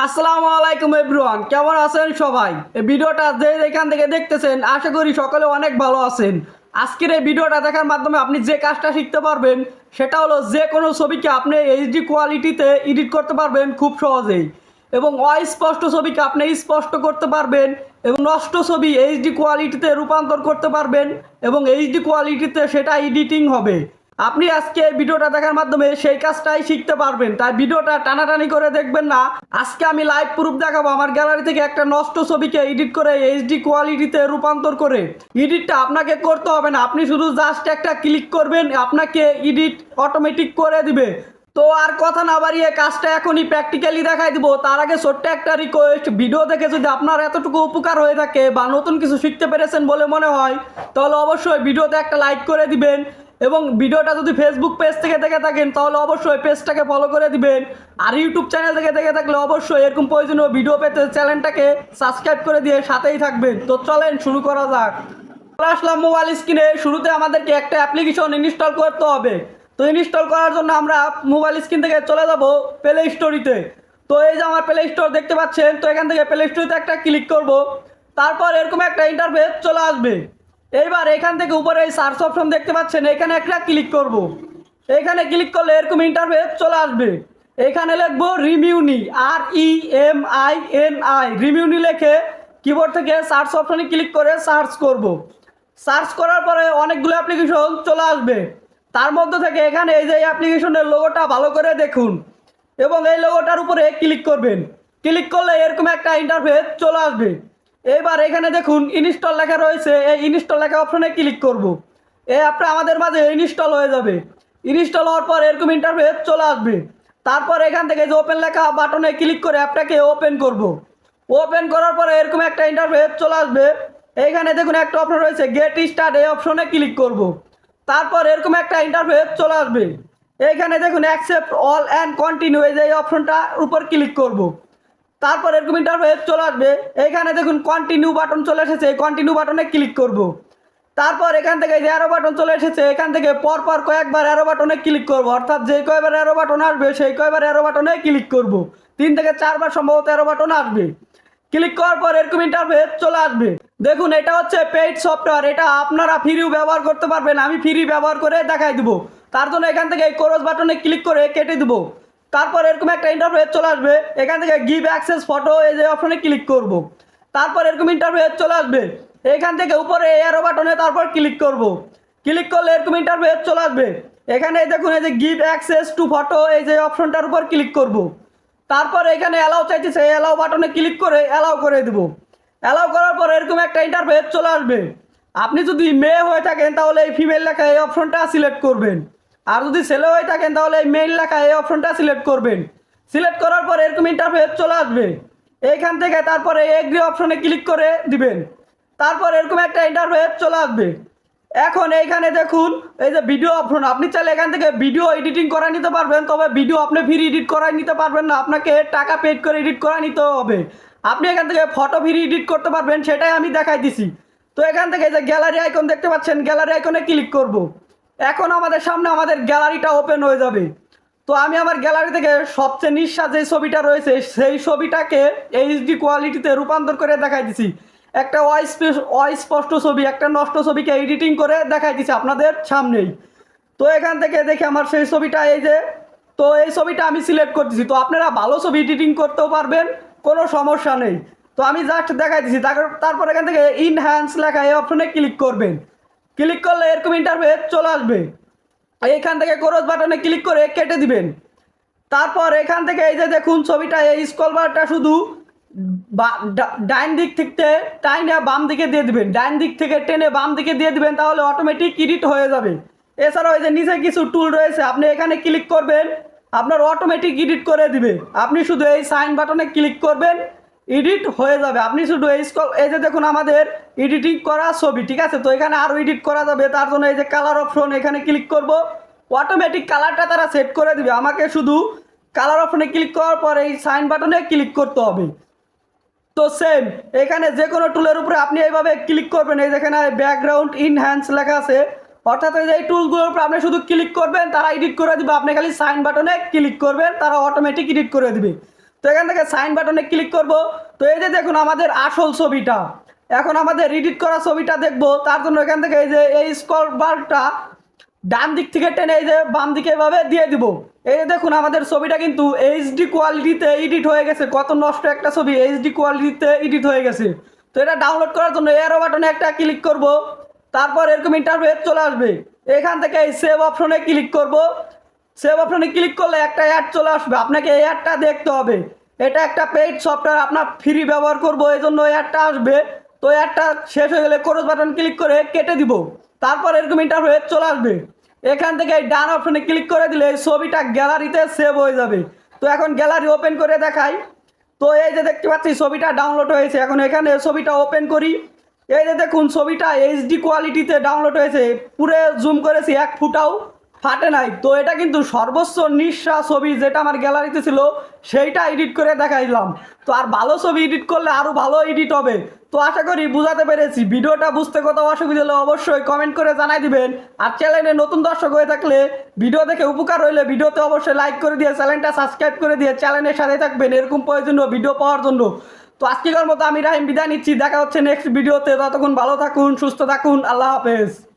আসসালামু আলাইকুম এভরিওয়ান, কেমন আছেন সবাই? এই ভিডিওটা যে যেখান থেকে দেখতেছেন আশা করি সকলে অনেক ভালো আছেন। আজকের এই ভিডিওটা দেখার মাধ্যমে আপনি যে কাজটা শিখতে পারবেন সেটা হলো যে কোনো ছবিকে আপনি এইচডি কোয়ালিটিতে এডিট করতে পারবেন খুব সহজেই, এবং অস্পষ্ট ছবিকে আপনি স্পষ্ট করতে পারবেন, এবং নষ্ট ছবি এইচডি কোয়ালিটিতে রূপান্তর করতে পারবেন, এবং এইচডি কোয়ালিটিতে সেটা এডিটিং হবে। আপনি আজকে এই ভিডিওটা দেখার মাধ্যমে সেই কাজটাই শিখতে পারবেন, তাই ভিডিওটা টানাটানি করে দেখবেন না। আজকে আমি লাইভ প্রুফ দেখাবো আমার গ্যালারি থেকে একটা নষ্ট ছবিকে এডিট করে এইচডি কোয়ালিটিতে রূপান্তর করে। এডিটটা আপনাকে করতে হবে না, আপনি শুধু জাস্ট একটা ক্লিক করবেন, আপনাকে এডিট অটোমেটিক করে দিবে। তো আর কথা না বাড়িয়ে কাজটা এখনই প্র্যাকটিক্যালি দেখাই দিব। তার আগে ছোট্ট একটা রিকোয়েস্ট, ভিডিও দেখে যদি আপনার এতটুকু উপকার হয়ে থাকে বা নতুন কিছু শিখতে পেরেছেন বলে মনে হয়, তাহলে অবশ্যই ভিডিওতে একটা লাইক করে দিবেন, এবং ভিডিওটা যদি ফেসবুক পেজ থেকে দেখে থাকেন তাহলে অবশ্যই পেজটাকে ফলো করে দিবেন। আর ইউটিউব চ্যানেল থেকে দেখে থাকলে অবশ্যই এরকম প্রয়োজনীয় ভিডিও পেতে চ্যানেলটাকে সাবস্ক্রাইব করে দিয়ে সাথেই থাকবেন। তো চলেন শুরু করা যাক। চলে আসলাম মোবাইল স্ক্রিনে। শুরুতে আমাদেরকে একটা অ্যাপ্লিকেশন ইনস্টল করতে হবে। তো ইনস্টল করার জন্য আমরা মোবাইল স্ক্রিন থেকে চলে যাব প্লে স্টোরিতে। তো এই যে আমার প্লে স্টোর দেখতে পাচ্ছেন, তো এখান থেকে প্লে স্টোরিতে একটা ক্লিক করব। তারপর এরকম একটা ইন্টারফেস চলে আসবে। এইবার এখান থেকে উপরে এই সার্চ অপশন দেখতে পাচ্ছেন, এখানে একটা ক্লিক করব। এখানে ক্লিক করলে এরকম ইন্টারফেস চলে আসবে। এখানে লিখবো রিমিউনি, REMINI, রিমিউনি লিখে কিবোর্ড থেকে সার্চ অপশনে ক্লিক করে সার্চ করব। সার্চ করার পরে অনেকগুলো অ্যাপ্লিকেশন চলে আসবে। তার মধ্যে থেকে এখানে এই যে অ্যাপ্লিকেশনের লোগোটা ভালো করে দেখুন, এবং এই লোগোটার উপরে ক্লিক করবেন। ক্লিক করলে এরকম একটা ইন্টারফেস চলে আসবে। এবার এখানে দেখুন ইনস্টল লেখা রয়েছে, এই ইনস্টল লেখা অপশনে ক্লিক করব। এই অ্যাপটা আমাদের মাঝে ইনস্টল হয়ে যাবে। ইনস্টল হওয়ার পর এরকম ইন্টারফেস চলে আসবে। তারপর এখান থেকে যে ওপেন লেখা বাটনে ক্লিক করে অ্যাপটাকে ওপেন করব। ওপেন করার পরে এরকম একটা ইন্টারফেস চলে আসবে। এইখানে দেখুন একটা অপশন রয়েছে গেট স্টার্ট, এই অপশনে ক্লিক করব। তারপর এরকম একটা ইন্টারফেস চলে আসবে। এইখানে দেখুন অ্যাকসেপ্ট অল অ্যান্ড কন্টিনিউ, এই যে এই অপশনটার উপর ক্লিক করব। তারপর এরকম ইন্টারফেস চলে আসবে। এইখানে দেখুন কন্টিনিউ বাটন চলে এসেছে, কন্টিনিউ বাটনে ক্লিক করব। তারপর এখান থেকে যে অ্যারো বাটন চলে এসেছে, এখান থেকে পরপর কয়েকবার অ্যারো বাটনে ক্লিক করব, অর্থাৎ যে কয়বার অ্যারো বাটন আসবে সেই কয়বার অ্যারো বাটনে ক্লিক করব। 3 থেকে 4 বার সম্ভবত অ্যারো বাটন আসবে। ক্লিক করার পর এরকম ইন্টারফেস চলে আসবে। দেখুন এটা হচ্ছে পেইড সফটওয়্যার, এটা আপনারা ফ্রিও ব্যবহার করতে পারবেন। আমি ফ্রি ব্যবহার করে দেখাই দেবো। তার জন্য এখান থেকে এই ক্রস বাটনে ক্লিক করে কেটে দেবো। তারপর এরকম একটা ইন্টারফেস চলে আসবে। এখান থেকে গিভ অ্যাক্সেস ফটো, এই যে অপশনে ক্লিক করব। তারপর এরকম ইন্টারফেস চলে আসবে। এখান থেকে উপরে এরো বাটনে তারপর ক্লিক করব। ক্লিক করলে এরকম ইন্টারফেস চলে আসবে। এখানে দেখুন এই যে গিভ অ্যাক্সেস টু ফটো, এই যে অপশনটার উপর ক্লিক করব। তারপর এখানে অ্যালাউ চাইতেছে, অ্যালাউ বাটনে ক্লিক করে অ্যালাউ করে দেব। অ্যালাউ করার পর এরকম একটা ইন্টারফেস চলে আসবে। আপনি যদি মেয়ে হয়ে থাকেন তাহলে এই ফিমেল লেখা এই অপশনটা সিলেক্ট করবেন, আর যদি ছেলে হয়ে থাকেন তাহলে এই মেল লেখা এই অপশনটা সিলেক্ট করবেন। সিলেক্ট করার পর এরকম ইন্টারফেস চলে আসবে। এইখান থেকে তারপরে এগ্রি অপশনে ক্লিক করে দিবেন। তারপর এরকম একটা ইন্টারফেস চলে আসবে। এখন এইখানে দেখুন এই যে ভিডিও অপশন, আপনি চাইলে এখান থেকে ভিডিও এডিটিং করা নিতে পারবেন, তবে ভিডিও আপনি ফ্রি এডিট করাই নিতে পারবেন না, আপনাকে টাকা পেড করে এডিট করা নিতে হবে। আপনি এখান থেকে ফটো ফ্রি এডিট করতে পারবেন, সেটাই আমি দেখাই দিছি। তো এখান থেকে যে গ্যালারি আইকন দেখতে পাচ্ছেন, গ্যালারি আইকনে ক্লিক করব। এখন আমাদের সামনে আমাদের গ্যালারিটা ওপেন হয়ে যাবে। তো আমি আমার গ্যালারি থেকে সবচেয়ে নিঃশ্বাস যে ছবিটা রয়েছে সেই ছবিটাকে এইচডি কোয়ালিটিতে রূপান্তর করে দেখাই দিছি। একটা অস্পষ্ট ছবি, একটা নষ্ট ছবিকে এডিটিং করে দেখাই দিছি আপনাদের সামনেই। তো এখান থেকে দেখে আমার সেই ছবিটা এই যে, তো এই ছবিটা আমি সিলেক্ট করতেছি। তো আপনারা ভালো ছবি এডিটিং করতেও পারবেন, কোনো সমস্যা নেই। তো আমি জাস্ট দেখাই দিছি। তারপর এখান থেকে ইনহ্যান্স লেখা এই অপশনে ক্লিক করবেন। ক্লিক করলে এরকম ইন্টারফেস চলে আসবে। এইখান থেকে ক্রস বাটনে ক্লিক করে কেটে দিবেন। তারপর এখান থেকে এই যে দেখুন ছবিটা, এই স্ক্রল বারটা শুধু ডাইন দিক থেকে টাইনে বাম দিকে দিয়ে দিবেন, ডাইন দিক থেকে টেনে বাম দিকে দিয়ে দিবেন, তাহলে অটোমেটিক এডিট হয়ে যাবে। এছাড়াও এই যে নিচে কিছু টুল রয়েছে, আপনি এখানে ক্লিক করবেন, আপনার অটোমেটিক এডিট করে দিবে। আপনি শুধু এই সাইন বাটনে ক্লিক করবেন, এডিট হয়ে যাবে। আপনি শুধু এই যে দেখুন আমাদের এডিটিং করা ছবি, ঠিক আছে। তো এখানে আরও এডিট করা যাবে, তার জন্য এই যে কালার অপশন, এখানে ক্লিক করব। অটোমেটিক কালারটা তারা সেট করে দিবে, আমাকে শুধু কালার অপশনে ক্লিক করার পর এই সাইন বাটনে ক্লিক করতে হবে। তো সেম এখানে যে কোনো টুলের উপরে আপনি এইভাবে ক্লিক করবেন। এই যেখানে ব্যাকগ্রাউন্ড ইনহ্যান্স লেখা আছে, অর্থাৎ এই টুলগুলোর উপর আপনি শুধু ক্লিক করবেন, তারা এডিট করে দিবে। আপনি খালি সাইন বাটনে ক্লিক করবেন, তারা অটোমেটিক এডিট করে দিবে। তো এখান থেকে সাইন বাটনে ক্লিক করব। তো এই যে দেখুন আমাদের আসল ছবিটা, এখন আমাদের এডিট করা ছবিটা দেখব। তার জন্য এখান থেকে এই যে এই স্ক্রল বারটা ডান দিক থেকে টেনে এই যে বাম দিকে এভাবে দিয়ে দিব। এই যে দেখুন আমাদের ছবিটা কিন্তু এইচডি কোয়ালিটিতে এডিট হয়ে গেছে। কত নষ্ট একটা ছবি এইচডি কোয়ালিটিতে এডিট হয়ে গেছে। তো এটা ডাউনলোড করার জন্য এরো বাটনে একটা ক্লিক করব। তারপর এরকম ইন্টারফেস চলে আসবে। এখান থেকে এই সেভ অপশনে ক্লিক করব। সেভ অপশনে ক্লিক করলে একটা অ্যাড চলে আসবে, আপনাকে এই অ্যাডটা দেখতে হবে। এটা একটা পেইড সফটওয়্যার, আপনার ফ্রি ব্যবহার করবো এই জন্য অ্যাডটা আসবে। তো অ্যাডটা শেষ হয়ে গেলে ক্লোজ বাটন ক্লিক করে কেটে দিব। তারপর এরকম ইন্টারফেস চলে আসবে। এখান থেকে এই ডান অপশনে ক্লিক করে দিলে এই ছবিটা গ্যালারিতে সেভ হয়ে যাবে। তো এখন গ্যালারি ওপেন করে দেখাই। তো এই যে দেখতে পাচ্ছি ছবিটা ডাউনলোড হয়েছে। এখন এখানে ছবিটা ওপেন করি। এই যে দেখুন ছবিটা এইচডি কোয়ালিটিতে ডাউনলোড হয়েছে, পুরো জুম করেছি, এক ফুটাও ফাটে নাই। তো এটা কিন্তু সর্বোচ্চ নিঃশ্বা ছবি যেটা আমার গ্যালারিতে ছিল সেইটা এডিট করে দেখাইলাম। তো আর ভালো ছবি এডিট করলে আরও ভালো এডিট হবে। তো আশা করি বুঝাতে পেরেছি। ভিডিওটা বুঝতে কোথাও অসুবিধা হলে অবশ্যই কমেন্ট করে জানাই দিবেন। আর চ্যানেলে নতুন দর্শক হয়ে থাকলে ভিডিও দেখে উপকার হইলে ভিডিওতে অবশ্যই লাইক করে দিয়ে চ্যানেলটা সাবস্ক্রাইব করে দিয়ে চ্যানেলের সাথে থাকবেন এরকম প্রয়োজনীয় ভিডিও পাওয়ার জন্য। তো আজকের মতো আমি রাহিম বিদায় নিচ্ছি। দেখা হচ্ছে নেক্সট ভিডিওতে। ততক্ষণ ভালো থাকুন, সুস্থ থাকুন, আল্লাহ হাফেজ।